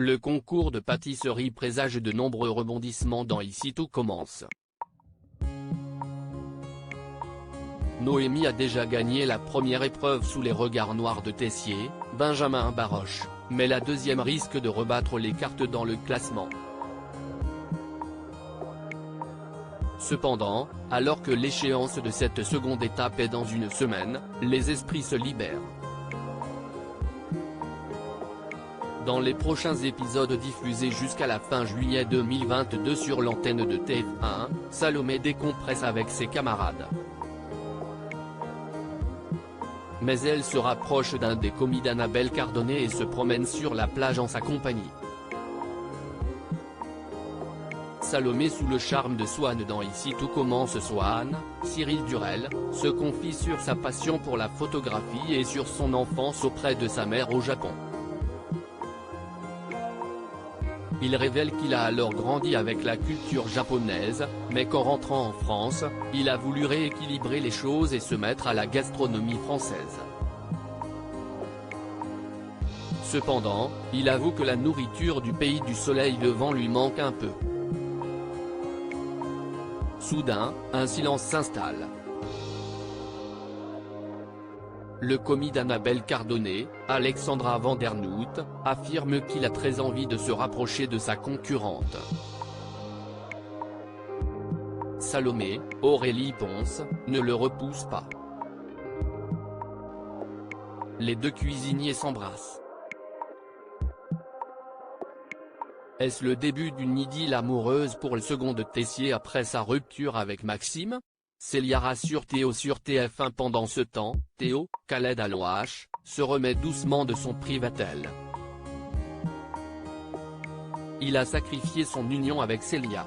Le concours de pâtisserie présage de nombreux rebondissements dans Ici tout commence. Noémie a déjà gagné la première épreuve sous les regards noirs de Tessier, Benjamin Baroche, mais la deuxième risque de rebattre les cartes dans le classement. Cependant, alors que l'échéance de cette seconde étape est dans une semaine, les esprits se libèrent. Dans les prochains épisodes diffusés jusqu'à la fin juillet 2022 sur l'antenne de TF1, Salomé décompresse avec ses camarades. Mais elle se rapproche d'un des commis d'Annabelle Cardonnet et se promène sur la plage en sa compagnie. Salomé sous le charme de Swan dans Ici tout commence. Swan, Cyril Durel, se confie sur sa passion pour la photographie et sur son enfance auprès de sa mère au Japon. Il révèle qu'il a alors grandi avec la culture japonaise, mais qu'en rentrant en France, il a voulu rééquilibrer les choses et se mettre à la gastronomie française. Cependant, il avoue que la nourriture du pays du soleil levant lui manque un peu. Soudain, un silence s'installe. Le commis d'Annabelle Cardonnet, Alexandra Vandernoot, affirme qu'il a très envie de se rapprocher de sa concurrente. Salomé, Aurélie Ponce, ne le repousse pas. Les deux cuisiniers s'embrassent. Est-ce le début d'une idylle amoureuse pour le second de Tessier après sa rupture avec Maxime? Célia rassure Théo sur TF1. Pendant ce temps, Théo, Khaled Alouache, se remet doucement de son Privatel. Il a sacrifié son union avec Célia.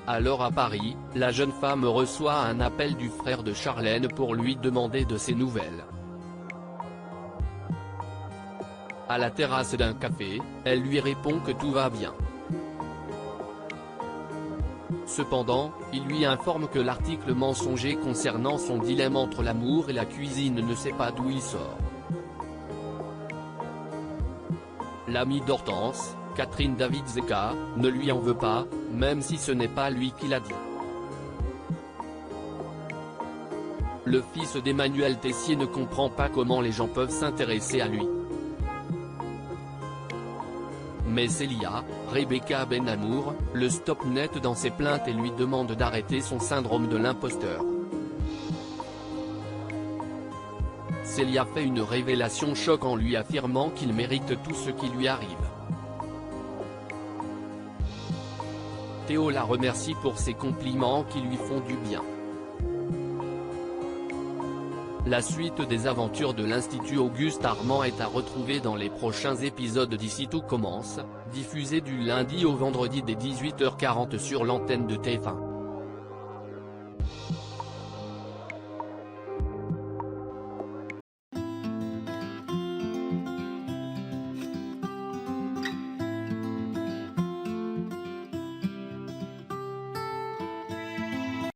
Alors à Paris, la jeune femme reçoit un appel du frère de Charlène pour lui demander de ses nouvelles. À la terrasse d'un café, elle lui répond que tout va bien. Cependant, il lui informe que l'article mensonger concernant son dilemme entre l'amour et la cuisine ne sait pas d'où il sort. L'amie d'Hortense, Catherine David-Zeka, ne lui en veut pas, même si ce n'est pas lui qui l'a dit. Le fils d'Emmanuel Tessier ne comprend pas comment les gens peuvent s'intéresser à lui. Mais Célia, Rebecca Benamour, le stoppe net dans ses plaintes et lui demande d'arrêter son syndrome de l'imposteur. Célia fait une révélation choc en lui affirmant qu'il mérite tout ce qui lui arrive. Théo la remercie pour ses compliments qui lui font du bien. La suite des aventures de l'Institut Auguste Armand est à retrouver dans les prochains épisodes d'Ici tout commence, diffusés du lundi au vendredi dès 18h40 sur l'antenne de TF1.